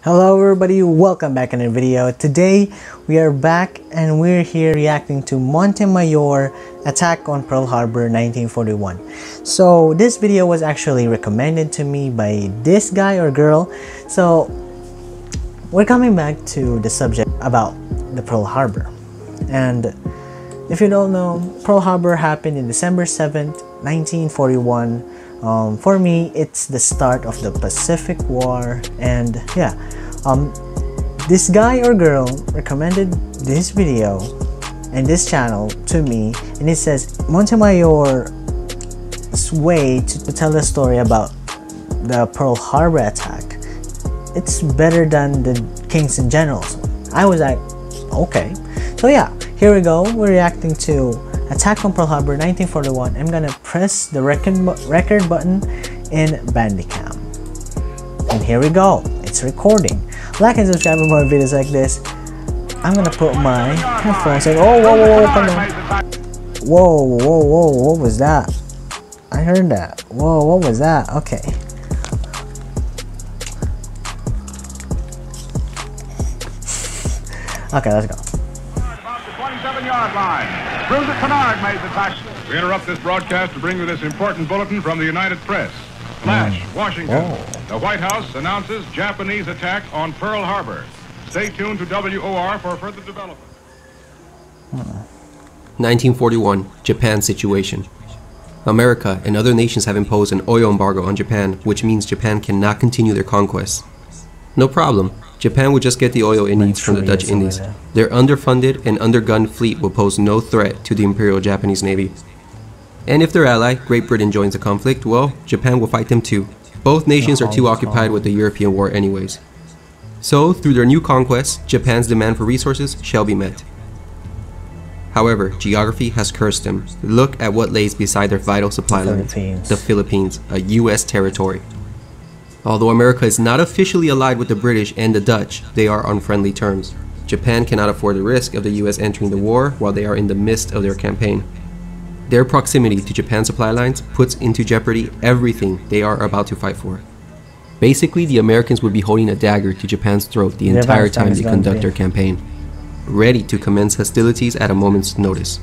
Hello everybody, welcome back in a video. Today we are back and we're here reacting to Montemayor Attack on Pearl Harbor 1941. So this video was actually recommended to me by this guy or girl. So we're coming back to the subject about the Pearl Harbor. And if you don't know, Pearl Harbor happened in December 7th, 1941. For me, it's the start of the Pacific War, and yeah, this guy or girl recommended this video and this channel to me, and it says Montemayor's way to tell the story about the Pearl Harbor attack, it's better than the Kings and Generals. I was like, okay. So yeah, here we go. We're reacting to Attack on Pearl Harbor 1941. I'm gonna press the record button in Bandicam. And here we go. It's recording. Like and subscribe for more videos like this. I'm gonna put my headphones in. Oh, whoa, whoa, whoa, come on. Whoa, whoa, whoa, what was that? I heard that. Whoa, what was that? Okay. Okay, let's go. 27-yard line. Bruiser Kennard made the tackle. We interrupt this broadcast to bring you this important bulletin from the United Press. Flash, Washington. The White House announces Japanese attack on Pearl Harbor. Stay tuned to WOR for further development. 1941, Japan situation. America and other nations have imposed an oil embargo on Japan, which means Japan cannot continue their conquests. No problem. Japan would just get the oil it needs from the Dutch Indies. Their underfunded and undergunned fleet will pose no threat to the Imperial Japanese Navy. And if their ally, Great Britain, joins the conflict, well, Japan will fight them too. Both nations are too occupied with the European war anyways. So, through their new conquests, Japan's demand for resources shall be met. However, geography has cursed them. Look at what lays beside their vital supply lines. The Philippines, a US territory. Although America is not officially allied with the British and the Dutch, they are on friendly terms. Japan cannot afford the risk of the US entering the war while they are in the midst of their campaign. Their proximity to Japan's supply lines puts into jeopardy everything they are about to fight for. Basically, the Americans would be holding a dagger to Japan's throat the entire time they conduct their campaign, ready to commence hostilities at a moment's notice.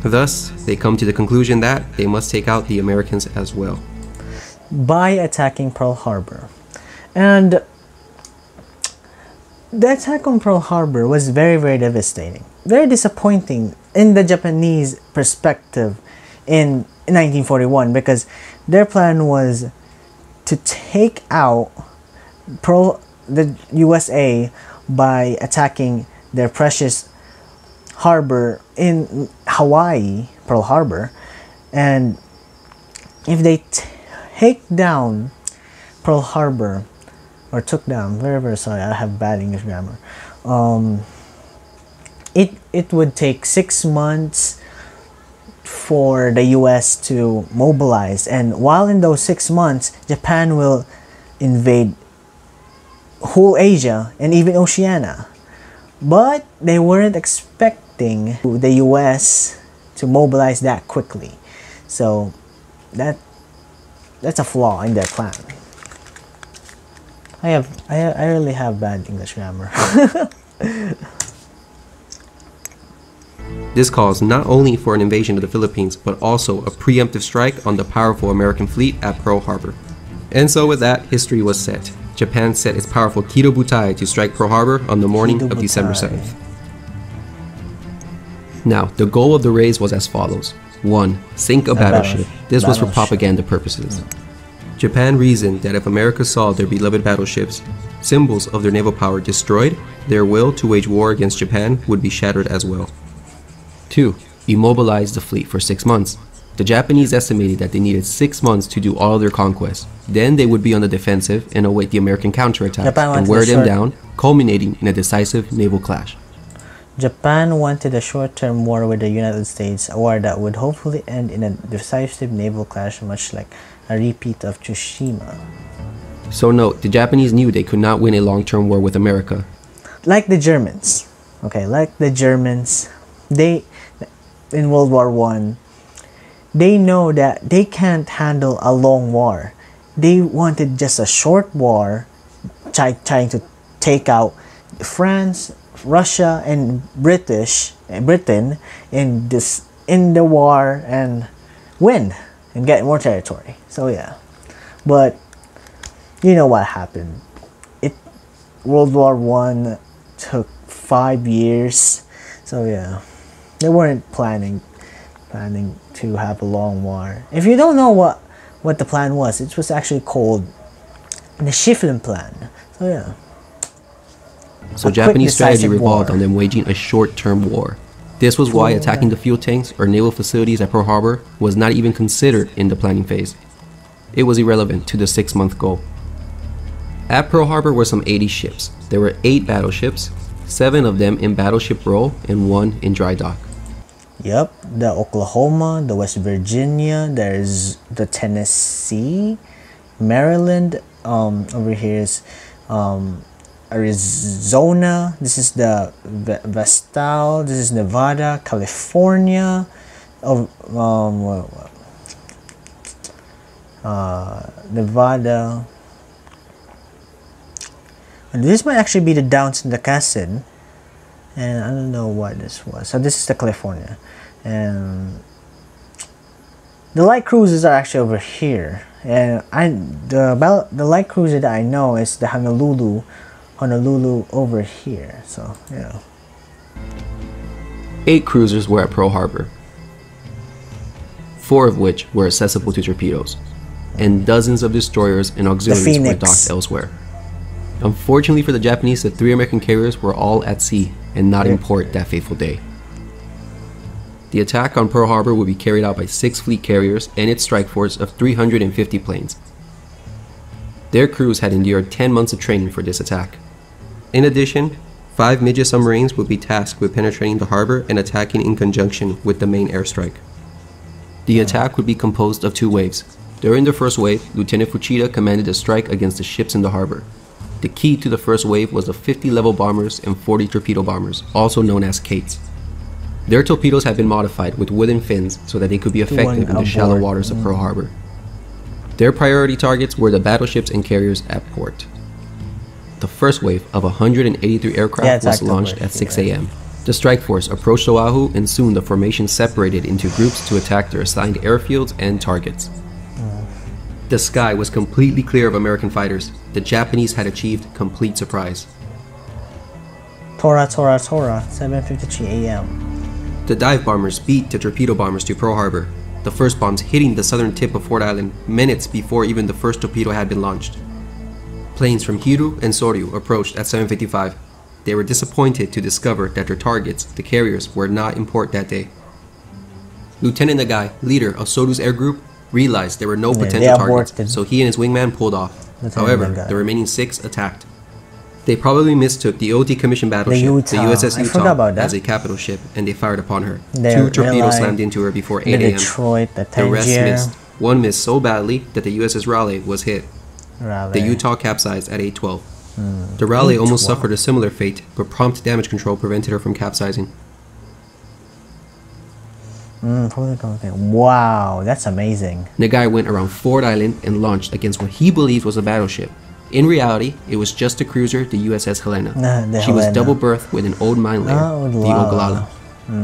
Thus, they come to the conclusion that they must take out the Americans as well, by attacking Pearl Harbor. And the attack on Pearl Harbor was very devastating, very disappointing in the Japanese perspective in 1941, because their plan was to take out the USA by attacking their precious harbor in Hawaii, Pearl Harbor. And if they take down Pearl Harbor, or took down, very sorry, I have bad English grammar. It would take 6 months for the US to mobilize, and while in those 6 months, Japan will invade whole Asia and even Oceania. But they weren't expecting the US to mobilize that quickly. So that's a flaw in their plan. I really have bad English grammar. This calls not only for an invasion of the Philippines, but also a preemptive strike on the powerful American fleet at Pearl Harbor. And so with that, history was set. Japan set its powerful Kido Butai to strike Pearl Harbor on the morning of December 7th. Now, the goal of the raids was as follows. 1. Sink a battleship. This was for propaganda purposes. Japan reasoned that if America saw their beloved battleships, symbols of their naval power, destroyed, their will to wage war against Japan would be shattered as well. 2. Immobilize the fleet for 6 months. The Japanese estimated that they needed 6 months to do all of their conquests. Then they would be on the defensive and await the American counterattack and wear them down, culminating in a decisive naval clash. Japan wanted a short-term war with the United States, a war that would hopefully end in a decisive naval clash, much like a repeat of Tsushima. So note, the Japanese knew they could not win a long-term war with America. Like the Germans. Okay, like the Germans, they, in World War I, they know that they can't handle a long war. They wanted just a short war trying to take out France, Russia, and Britain in the war and win and get more territory. So yeah, but you know what happened? World War I took 5 years. So yeah, they weren't planning to have a long war. If you don't know what the plan was, it was actually called the Schieffelin Plan. So yeah. So Japanese strategy revolved on them waging a short-term war. This was why attacking the fuel tanks or naval facilities at Pearl Harbor was not even considered in the planning phase. It was irrelevant to the 6-month goal. At Pearl Harbor were some 80 ships. There were 8 battleships, 7 of them in battleship row and 1 in dry dock. Yep, the Oklahoma, the West Virginia, there's the Tennessee, Maryland, over here is Arizona, this is the Vestal, this is Nevada, California, Nevada, and this might actually be the Downs and the Cassin, and I don't know what this was. So this is the California, and the light cruisers are actually over here, and the light cruiser that I know is the Honolulu over here. So yeah, 8 cruisers were at Pearl Harbor, 4 of which were accessible to torpedoes, and dozens of destroyers and auxiliaries were docked elsewhere. Unfortunately for the Japanese, the 3 American carriers were all at sea and not in port that fateful day. The attack on Pearl Harbor would be carried out by 6 fleet carriers and its strike force of 350 planes. Their crews had endured 10 months of training for this attack. In addition, 5 midget submarines would be tasked with penetrating the harbor and attacking in conjunction with the main airstrike. The attack would be composed of 2 waves. During the first wave, Lieutenant Fuchida commanded a strike against the ships in the harbor. The key to the first wave was the 50 level bombers and 40 torpedo bombers, also known as Kates. Their torpedoes had been modified with wooden fins so that they could be effective in the shallow waters of Pearl Harbor. Their priority targets were the battleships and carriers at port. The first wave of 183 aircraft was launched at 6 a.m. The strike force approached Oahu, and soon the formation separated into groups to attack their assigned airfields and targets. The sky was completely clear of American fighters. The Japanese had achieved complete surprise. Tora, 7:53 a.m. The dive bombers beat the torpedo bombers to Pearl Harbor, the first bombs hitting the southern tip of Ford Island minutes before even the first torpedo had been launched. Planes from Hiru and Soryu approached at 7:55. They were disappointed to discover that their targets, the carriers, were not in port that day. Lieutenant Nagai, leader of Soryu's air group, realized there were no potential targets, so he and his wingman pulled off. However, the remaining 6 attacked. They probably mistook the OT commissioned battleship, the USS Utah, as a capital ship, and they fired upon her. 2 torpedoes slammed into her before 8 a.m. The rest missed. One missed so badly that the USS Raleigh was hit. The Utah capsized at 8:12. The Raleigh almost suffered a similar fate, but prompt damage control prevented her from capsizing. Wow, that's amazing. Nagai went around Ford Island and launched against what he believed was a battleship. In reality, it was just a cruiser, the USS Helena. She was double berthed with an old mine layer, the Ogallala.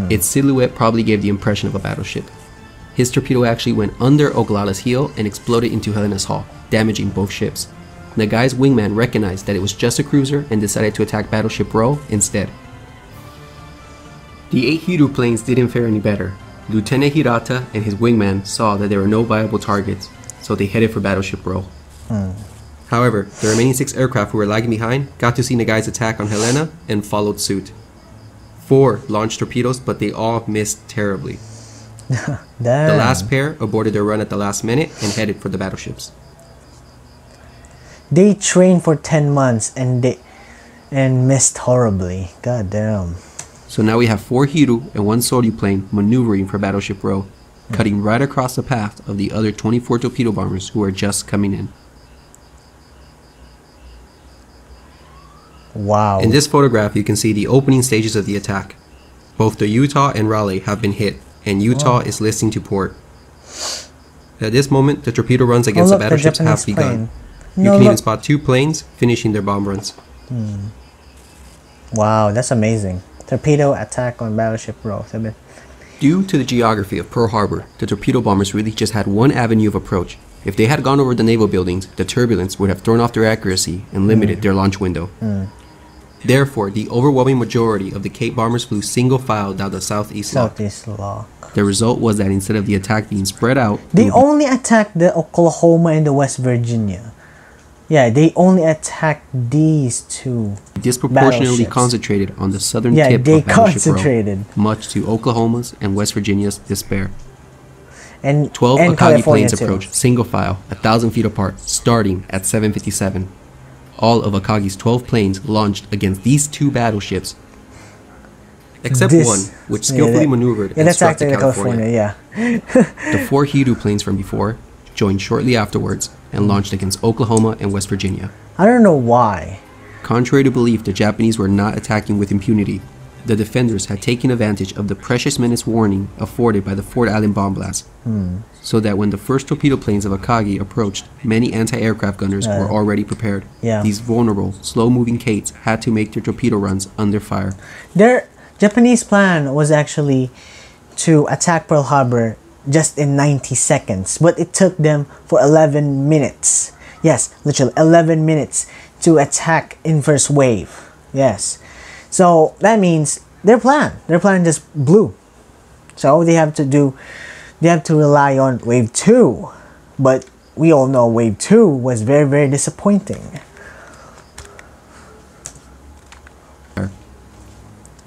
Its silhouette probably gave the impression of a battleship. His torpedo actually went under Ogallala's heel and exploded into Helena's hull, damaging both ships. Nagai's wingman recognized that it was just a cruiser and decided to attack Battleship Row instead. The 8 Hiru planes didn't fare any better. Lieutenant Hirata and his wingman saw that there were no viable targets, so they headed for Battleship Row. However, the remaining 6 aircraft who were lagging behind got to see Nagai's attack on Helena and followed suit. 4 launched torpedoes, but they all missed terribly. The last pair aborted their run at the last minute and headed for the battleships. They trained for 10 months and missed horribly. God damn. So now we have 4 Hiru and 1 Soryu plane maneuvering for Battleship Row, cutting right across the path of the other 24 torpedo bombers who are just coming in. Wow. In this photograph, you can see the opening stages of the attack. Both the Utah and Raleigh have been hit, and Utah is listing to port. At this moment, the torpedo runs against the battleships have begun. You No, can even look. spot 2 planes finishing their bomb runs. Wow, that's amazing. Torpedo attack on battleship row 7. Due to the geography of Pearl Harbor, the torpedo bombers really just had one avenue of approach. If they had gone over the naval buildings, the turbulence would have thrown off their accuracy and limited their launch window. Therefore, the overwhelming majority of the Cape bombers flew single file down the southeast lock. Southeast lock. The result was that instead of the attack being spread out, They only attacked the Oklahoma and the West Virginia. Yeah, they only attacked these two. disproportionately battleships. concentrated on the southern Yeah, tip they of Battleship Row, concentrated. much to Oklahoma's and West Virginia's despair. And 12 and Akagi California planes too. approached single file, 1,000 feet apart, starting at 7:57. All of Akagi's 12 planes launched against these 2 battleships, except This- one, which skillfully maneuvered Yeah, and that's struck the actually California. California, yeah. The 4 Hiru planes from before joined shortly afterwards and launched against Oklahoma and West Virginia. I don't know why. Contrary to belief, the Japanese were not attacking with impunity. The defenders had taken advantage of the precious minutes warning afforded by the Fort Allen bomb blast, so that when the first torpedo planes of Akagi approached, many anti-aircraft gunners were already prepared. Yeah. These vulnerable, slow-moving Kates had to make their torpedo runs under fire. Their Japanese plan was actually to attack Pearl Harbor just in 90 seconds, but it took them for 11 minutes. Yes, literally 11 minutes to attack in first wave. Yes. So that means their plan just blew. So they have to rely on wave 2. But we all know wave 2 was very, very disappointing.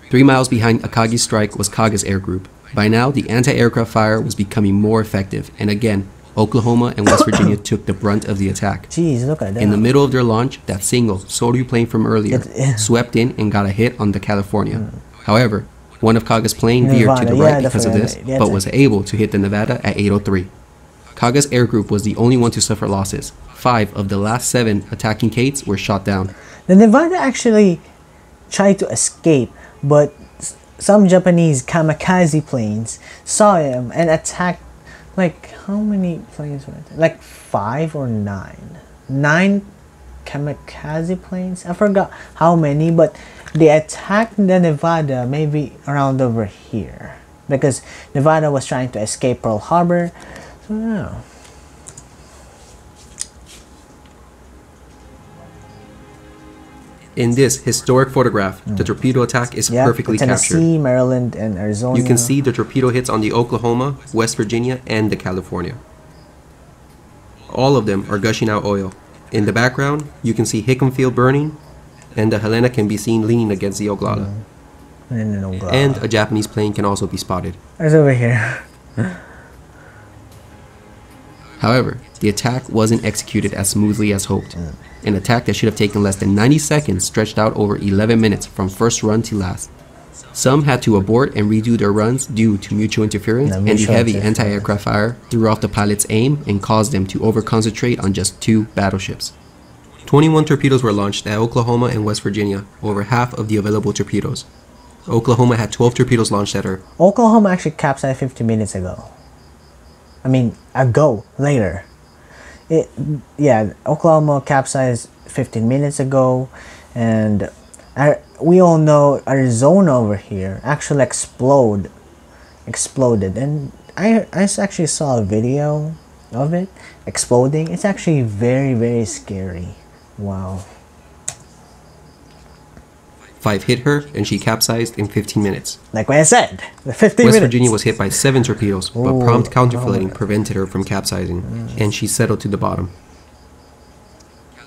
3 miles behind Akagi's strike was Kaga's air group. By now, the anti-aircraft fire was becoming more effective, and again, Oklahoma and West Virginia took the brunt of the attack. Jeez, look at that. In the middle of their launch, that single Soryu plane from earlier It- swept in and got a hit on the California. However, one of Kaga's plane veered to Nevada, the yeah, right because of this, definitely. Yeah, but was able to hit the Nevada at 8:03. Kaga's air group was the only one to suffer losses. 5 of the last 7 attacking Kates were shot down. The Nevada actually tried to escape, but some Japanese kamikaze planes saw him and attacked. Like, how many planes were it? Like 5 or 9? 9 kamikaze planes? I forgot how many, but they attacked the Nevada maybe around over here. Because Nevada was trying to escape Pearl Harbor. So, yeah. In this historic photograph, the torpedo attack is Yeah, perfectly Tennessee, captured. Maryland, and Arizona. You can see the torpedo hits on the Oklahoma, West Virginia, and the California. All of them are gushing out oil. In the background, you can see Hickam Field burning, and the Helena can be seen leaning against the Oglala. And a Japanese plane can also be spotted. It's over here. However, the attack wasn't executed as smoothly as hoped. An attack that should have taken less than 90 seconds stretched out over 11 minutes from first run to last. Some had to abort and redo their runs due to mutual interference, and the mutual heavy interference. anti-aircraft fire threw off the pilot's aim and caused them to over-concentrate on just 2 battleships. 21 torpedoes were launched at Oklahoma and West Virginia, over half of the available torpedoes. Oklahoma had 12 torpedoes launched at her. Oklahoma actually capsized 50 minutes ago. Later. Oklahoma capsized 15 minutes ago, and we all know Arizona over here actually exploded, and I actually saw a video of it exploding. It's actually very, very scary. Wow. 5 hit her, and she capsized in 15 minutes. Like what I said, the 15 West minutes. Virginia was hit by 7 torpedoes, but Ooh, prompt counterflooding prevented her from capsizing, and she settled to the bottom.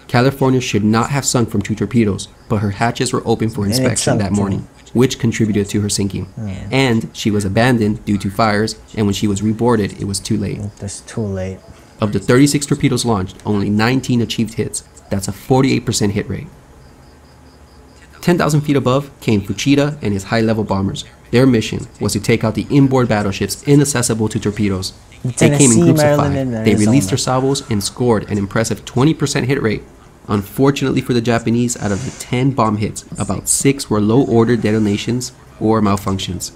California should not have sunk from 2 torpedoes, but her hatches were open for it inspection sunk that too. morning, which contributed to her sinking. And she was abandoned due to fires, and when she was reboarded, it was too late. It's too late. Of the 36 torpedoes launched, only 19 achieved hits. That's a 48% hit rate. 10,000 feet above came Fuchida and his high-level bombers. Their mission was to take out the inboard battleships inaccessible to torpedoes. They came in Tennessee, groups of Maryland, 5. and They released Arizona. their salvos and scored an impressive 20% hit rate. Unfortunately for the Japanese, out of the 10 bomb hits, about 6 were low-order detonations or malfunctions.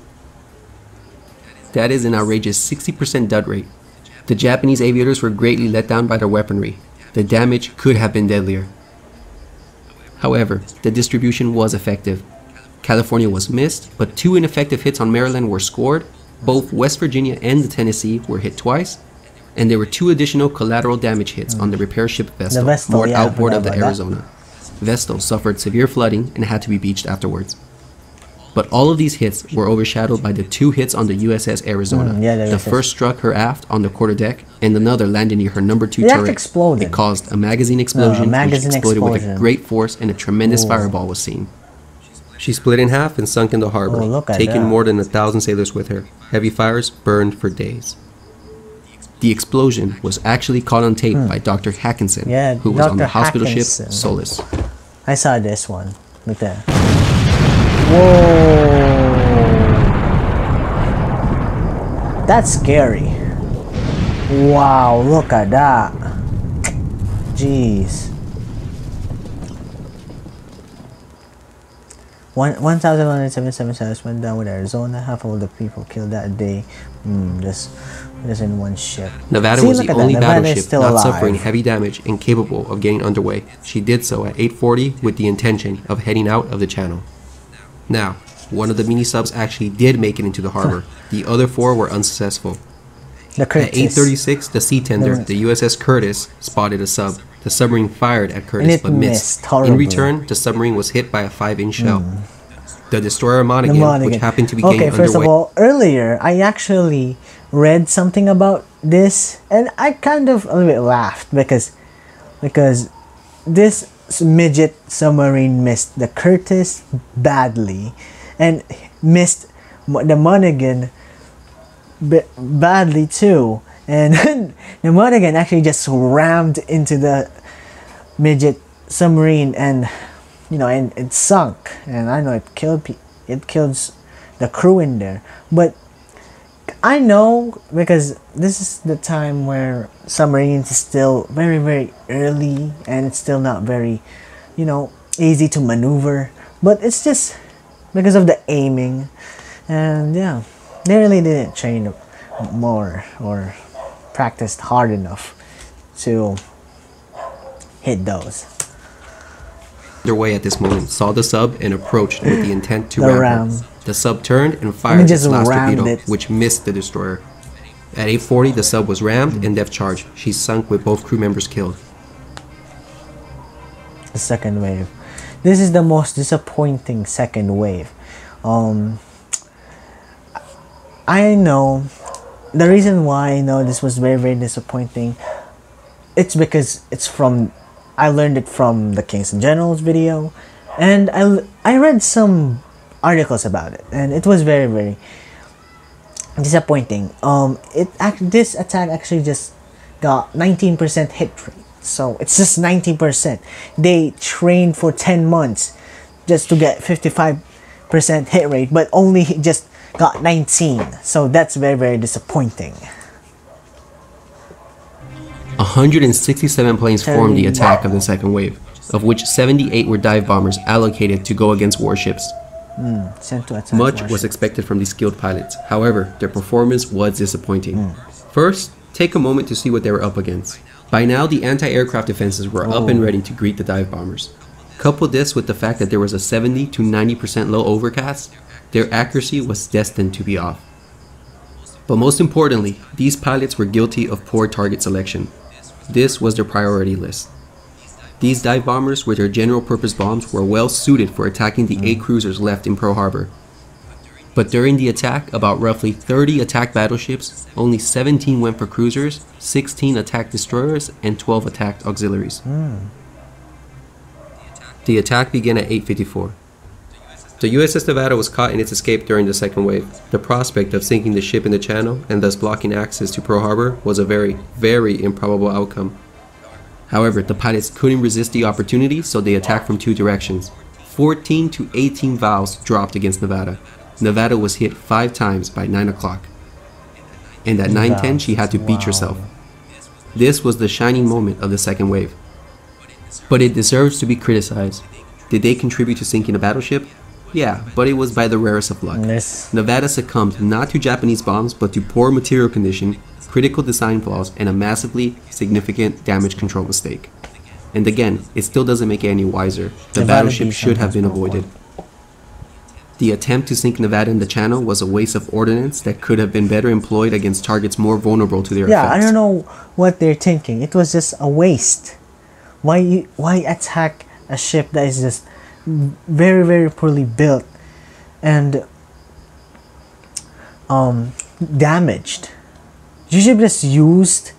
That is an outrageous 60% dud rate. The Japanese aviators were greatly let down by their weaponry. The damage could have been deadlier. However, the distribution was effective. California was missed, but 2 ineffective hits on Maryland were scored. Both West Virginia and the Tennessee were hit twice, and there were 2 additional collateral damage hits on the repair ship Vestal, moored outboard of the Arizona. Vestal suffered severe flooding and had to be beached afterwards. But all of these hits were overshadowed by the 2 hits on the USS Arizona. The first struck her aft on the quarterdeck, and another landed near her number 2 turret. Exploded. It caused a magazine explosion, which exploded with a great force, and a tremendous fireball was seen. She split in half and sunk in the harbor, taking more than 1,000 sailors with her. Heavy fires burned for days. The explosion was actually caught on tape by Dr. Hackinson, who was on the hospital ship Solace. I saw this one. Look there. Whoa! That's scary. Wow, look at that. Jeez. 1,177 sailors went down with Arizona. Half of the people killed that day. Just in one ship. Nevada was the only battleship not suffering heavy damage and capable of getting underway. She did so at 8:40 with the intention of heading out of the channel. Now, one of the mini-subs actually did make it into the harbor. The other 4 were unsuccessful. At 8:36, the sea tender, the USS Curtis, spotted a sub. The submarine fired at Curtis but missed. In return, the submarine was hit by a 5-inch shell. The destroyer Monaghan, which happened to be getting underway. Okay, first of all, earlier, I actually read something about this, and I kind of a little bit laughed because this midget submarine missed the Curtis badly and missed the Monaghan badly too, and the Monaghan actually just rammed into the midget submarine, and and it sunk, and I know it killed the crew in there. But I know, because this is the time where submarines is still very, very early, and it's still not very, easy to maneuver. But it's just because of the aiming, and yeah, they really didn't train more or practiced hard enough to hit those. Underway at this moment saw the sub and approached with the intent to ram her. The sub turned and fired its last torpedo, which missed the destroyer. At 8:40, the sub was rammed and depth charged. She sunk with both crew members killed. The second wave. This is the most disappointing second wave. I know the reason why I know this was very, very disappointing. It's because I learned it from the Kings and Generals video, and I read some articles about it, and it was very, very disappointing. This attack actually just got 19% hit rate, so it's just 19%. They trained for 10 months just to get 55% hit rate, but only just got 19, so that's very, very disappointing. 167 planes formed the attack of the second wave, of which 78 were dive bombers allocated to go against warships. Much was expected from these skilled pilots. However, their performance was disappointing. First, take a moment to see what they were up against. By now, the anti-aircraft defenses were up and ready to greet the dive bombers. Couple this with the fact that there was a 70 to 90% low overcast, their accuracy was destined to be off. But most importantly, these pilots were guilty of poor target selection. This was their priority list. These dive bombers with their general purpose bombs were well suited for attacking the 8 cruisers left in Pearl Harbor. But during the attack, about roughly 30 attacked battleships, only 17 went for cruisers, 16 attacked destroyers, and 12 attacked auxiliaries. The attack began at 8:54. The USS Nevada was caught in its escape during the second wave. The prospect of sinking the ship in the channel and thus blocking access to Pearl Harbor was a very, very improbable outcome. However, the pilots couldn't resist the opportunity, so they attacked from 2 directions. 14 to 18 valves dropped against Nevada. Nevada was hit 5 times by 9 o'clock. And at 9:10, she had to beach herself. This was the shining moment of the second wave. But it deserves to be criticized. Did they contribute to sinking a battleship? Yeah, but it was by the rarest of luck. Nevada succumbed not to Japanese bombs, but to poor material condition, critical design flaws, and a massively significant damage control mistake. And again, it still doesn't make it any wiser. The battleship should have been avoided. The attempt to sink Nevada in the channel was a waste of ordnance that could have been better employed against targets more vulnerable to their effects. I don't know what they're thinking. It was just a waste. Why attack a ship that is just very, very poorly built and damaged? You should just used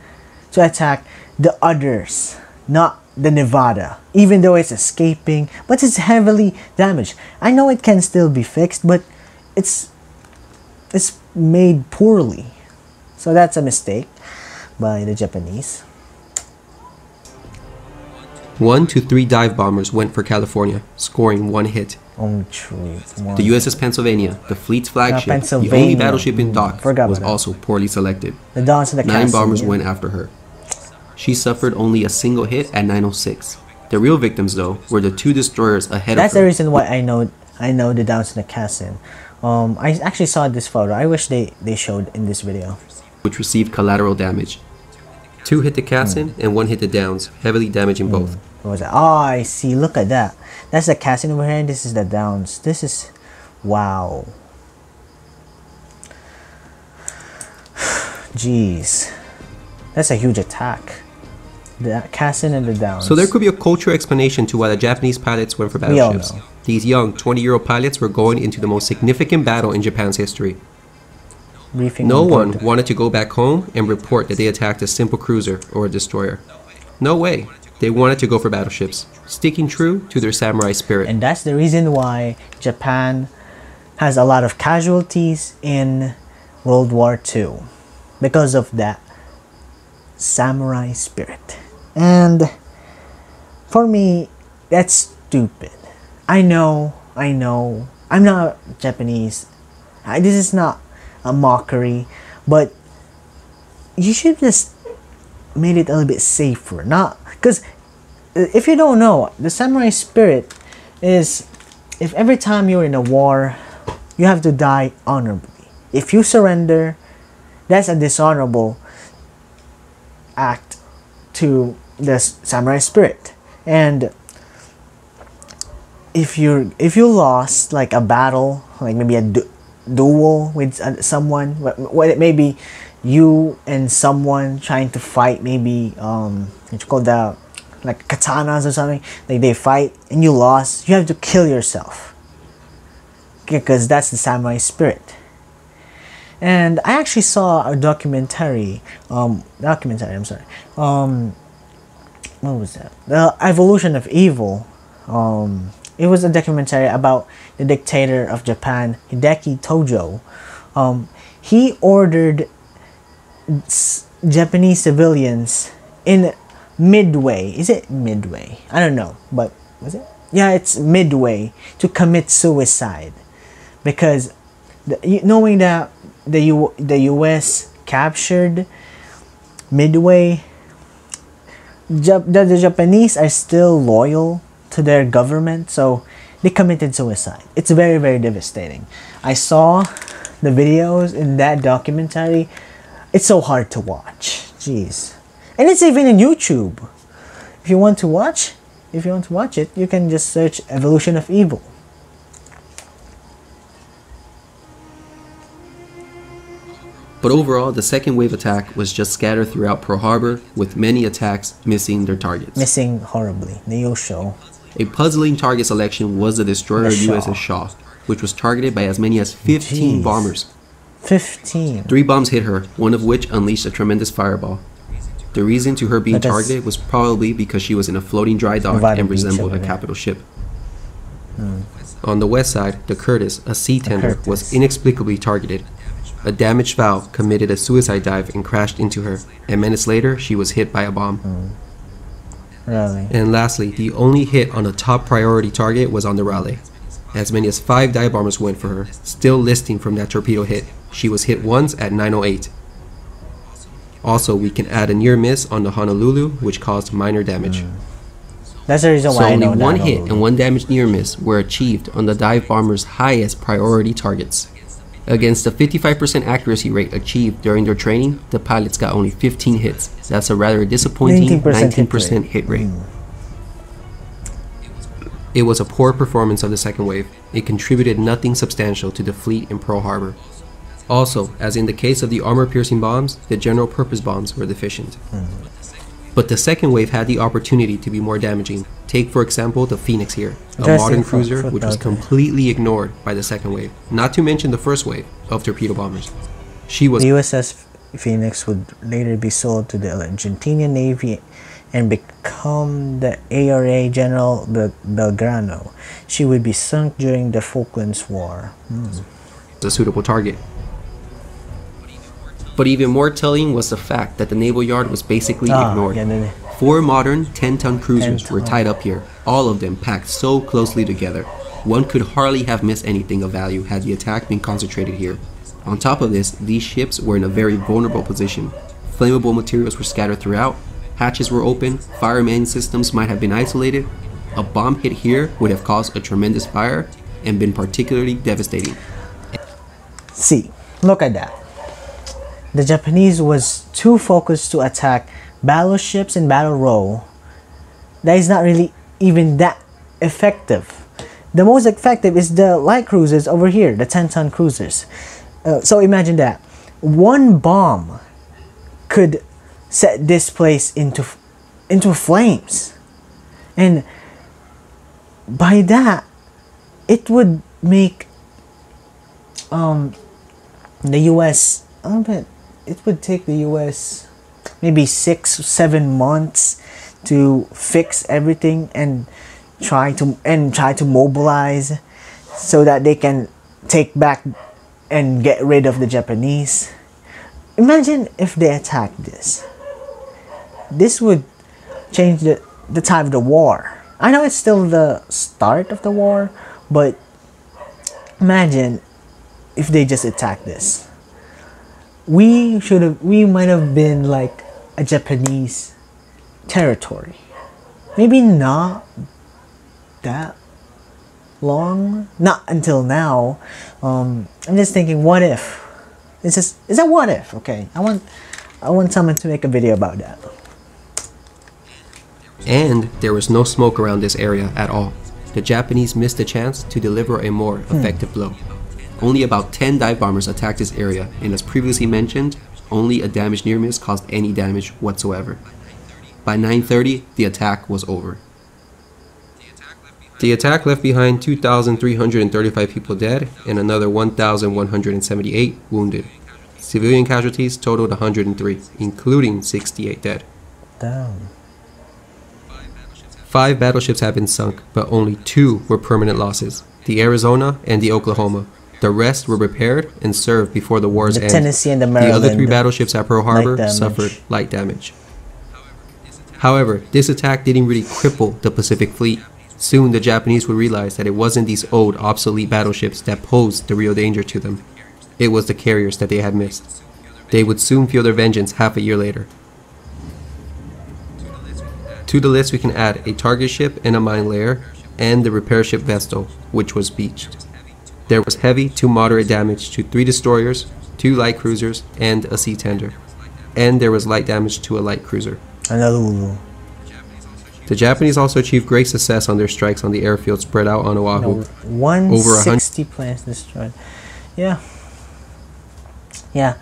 to attack the others, not the Nevada, even though it's escaping, but it's heavily damaged. I know it can still be fixed, but it's made poorly, so that's a mistake by the Japanese. 1 to 3 dive bombers went for California, scoring 1 hit. The USS Pennsylvania, the fleet's flagship, the only battleship in dock, was also poorly selected. 9 bombers went after her. She suffered only a single hit at 9:06. The real victims, though, were the 2 destroyers ahead of her. That's the reason why I know the Downs and the Cassin. I actually saw this photo. I wish they showed in this video. Which received collateral damage. 2 hit the Cassin and 1 hit the Downs, heavily damaging both. What was that? Oh, I see. Look at that. That's the Cassin over here, and this is the Downs. This is... wow. Jeez. That's a huge attack. The Cassin and the Downs. So there could be a cultural explanation to why the Japanese pilots went for battleships. These young, 20-year-old pilots were going into the most significant battle in Japan's history. No one wanted to go back home and report that they attacked a simple cruiser or a destroyer. No way. They wanted to go for battleships, sticking true to their samurai spirit. And that's the reason why Japan has a lot of casualties in World War II. Because of that samurai spirit. And for me, that's stupid. I know, I'm not Japanese. This is not a mockery, but you should just made it a little bit safer. Not because if you don't know, the samurai spirit is if every time you're in a war, you have to die honorably. If you surrender, that's a dishonorable act to the samurai spirit. And if you lost like a battle, like maybe a duel with someone, maybe you and someone trying to fight, maybe what you call that, like katanas or something, like they fight and you lost, you have to kill yourself, because that's the samurai spirit. And I actually saw a documentary, what was that? The Evolution of Evil. It was a documentary about the dictator of Japan, Hideki Tojo. He ordered Japanese civilians in Midway. Is it Midway? I don't know, but was it? Yeah, it's Midway, to commit suicide, because knowing that the U.S. captured Midway, the Japanese are still loyal to their government, so they committed suicide. It's very, very devastating. I saw the videos in that documentary. It's so hard to watch. Jeez. And it's even in YouTube. If you want to watch it, you can just search Evolution of Evil. But overall, the second wave attack was just scattered throughout Pearl Harbor, with many attacks missing their targets. Missing horribly. The Yosho. A puzzling target selection was the destroyer USS Shaw, which was targeted by as many as 15 bombers. 15. 3 bombs hit her, one of which unleashed a tremendous fireball. The reason to her being targeted was probably because she was in a floating dry dock and resembled a capital ship. On the west side, the Curtis, a sea tender, was inexplicably targeted. A damaged valve committed a suicide dive and crashed into her, and minutes later, she was hit by a bomb. Really? And lastly, the only hit on a top priority target was on the Raleigh. As many as 5 dive bombers went for her, still listing from that torpedo hit. She was hit once at 9:08. Also, we can add a near miss on the Honolulu, which caused minor damage. That's the reason So why I only know one that. hit and one damage near miss were achieved on the dive bomber's highest priority targets. Against the 55% accuracy rate achieved during their training, the pilots got only 15 hits. That's a rather disappointing 19% hit rate. It was a poor performance of the second wave. It contributed nothing substantial to the fleet in Pearl Harbor. Also, as in the case of the armor-piercing bombs, the general-purpose bombs were deficient. But the second wave had the opportunity to be more damaging. Take, for example, the Phoenix here, a modern cruiser which was completely ignored by the second wave, not to mention the first wave of torpedo bombers. She was The USS Phoenix would later be sold to the Argentinian Navy and become the ARA General Belgrano. She would be sunk during the Falklands War. a suitable target. But even more telling was the fact that the naval yard was basically ignored. Yeah, 4 modern 10-ton cruisers were tied up here, all of them packed so closely together. One could hardly have missed anything of value had the attack been concentrated here. On top of this, these ships were in a very vulnerable position. Flammable materials were scattered throughout, hatches were open, fire main systems might have been isolated. A bomb hit here would have caused a tremendous fire and been particularly devastating. See, look at that. The Japanese was too focused to attack battleships in battle row. That is not really even that effective. The most effective is the light cruisers over here, the 10-ton cruisers. So imagine that. One bomb could set this place into flames. And by that, it would make the US, it would take the US maybe 6-7 months to fix everything and try to mobilize so that they can take back and get rid of the Japanese. Imagine if they attacked this. This would change the tide of the war. I know it's still the start of the war, but imagine if they just attacked this. We might have been like a Japanese territory. Maybe not that long, not until now. I'm just thinking, what if? It's a what if, okay? I want someone to make a video about that. And there was no smoke around this area at all. The Japanese missed a chance to deliver a more effective blow. Only about 10 dive bombers attacked this area, and as previously mentioned, only a damaged near miss caused any damage whatsoever. By 9:30, the attack was over. The attack left behind 2,335 people dead and another 1,178 wounded. Civilian casualties totaled 103, including 68 dead. Damn. 5 battleships have been sunk, but only 2 were permanent losses, the Arizona and the Oklahoma. The rest were repaired and served before the war's end. The Tennessee and the The Maryland. other 3 battleships at Pearl Harbor damage. suffered light damage. However, this attack didn't really cripple the Pacific Fleet. Soon the Japanese would realize that it wasn't these old, obsolete battleships that posed the real danger to them. It was the carriers that they had missed. They would soon feel their vengeance half a year later. To the list we can add a target ship and a mine layer, and the repair ship Vestal, which was beached. There was heavy to moderate damage to 3 destroyers, 2 light cruisers, and a sea tender. And there was light damage to a light cruiser. Honolulu. The Japanese also achieved great success on their strikes on the airfield spread out on Oahu. 160 planes destroyed. Yeah. Yeah.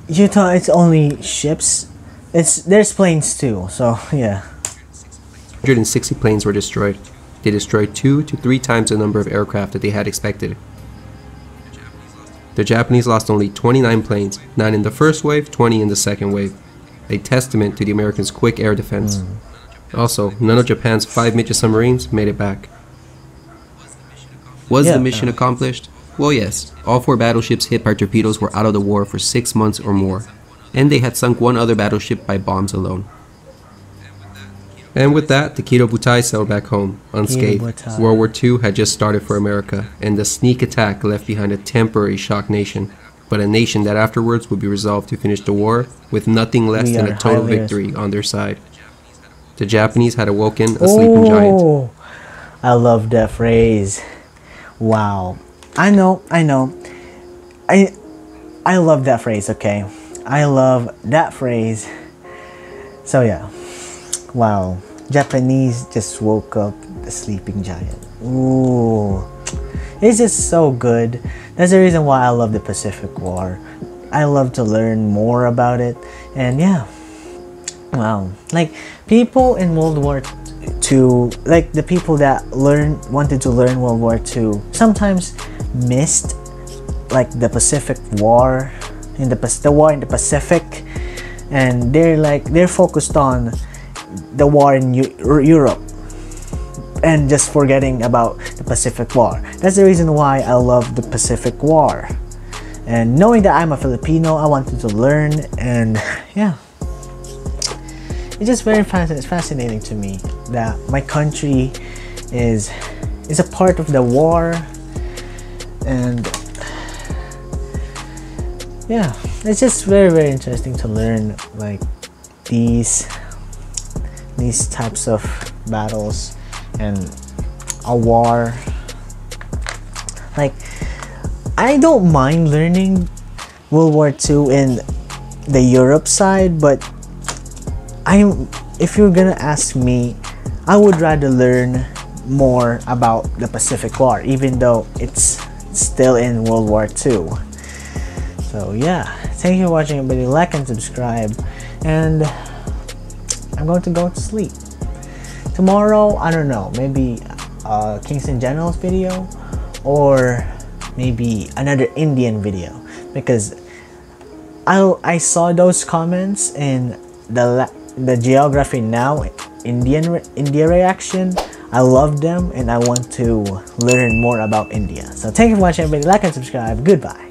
You thought it's only ships? There's planes too, so yeah. 160 planes were destroyed. They destroyed 2 to 3 times the number of aircraft that they had expected. The Japanese lost only 29 planes, 9 in the first wave, 20 in the second wave. A testament to the Americans' quick air defense. Also, none of Japan's 5 midget submarines made it back. Was the mission accomplished? Well, yes. All 4 battleships hit by torpedoes were out of the war for 6 months or more, and they had sunk 1 other battleship by bombs alone. And with that, the Kido Butai sailed back home, unscathed. World War II had just started for America, and the sneak attack left behind a temporary shocked nation, but a nation that afterwards would be resolved to finish the war with nothing less than a total victory on their side. The Japanese had awoken a sleeping giant. Oh, I love that phrase. Wow. I know. I love that phrase, okay? I love that phrase. So yeah. Wow. Japanese just woke up the sleeping giant. Ooh. It's just so good. That's the reason why I love the Pacific War. I love to learn more about it. And yeah. Wow. Like people in World War II, like the people that wanted to learn World War II sometimes missed like the Pacific War, the war in the Pacific, and they're focused on the war in Europe and just forgetting about the Pacific War. That's the reason why I love the Pacific War. And knowing that I'm a Filipino, I wanted to learn, and yeah. It's just very fascinating to me that my country is a part of the war, and yeah, it's just very interesting to learn like these types of battles and a war. Like I don't mind learning World War II in the Europe side, but if you're gonna ask me, I would rather learn more about the Pacific War, even though it's still in World War II. So yeah, thank you for watching everybody. Like and subscribe, and I'm going to go to sleep. Tomorrow, I don't know, maybe a Kingston Generals video, or maybe another Indian video, because I saw those comments in the Geography Now India reaction. I love them and I want to learn more about India. So thank you for watching everybody. Like and subscribe. Goodbye.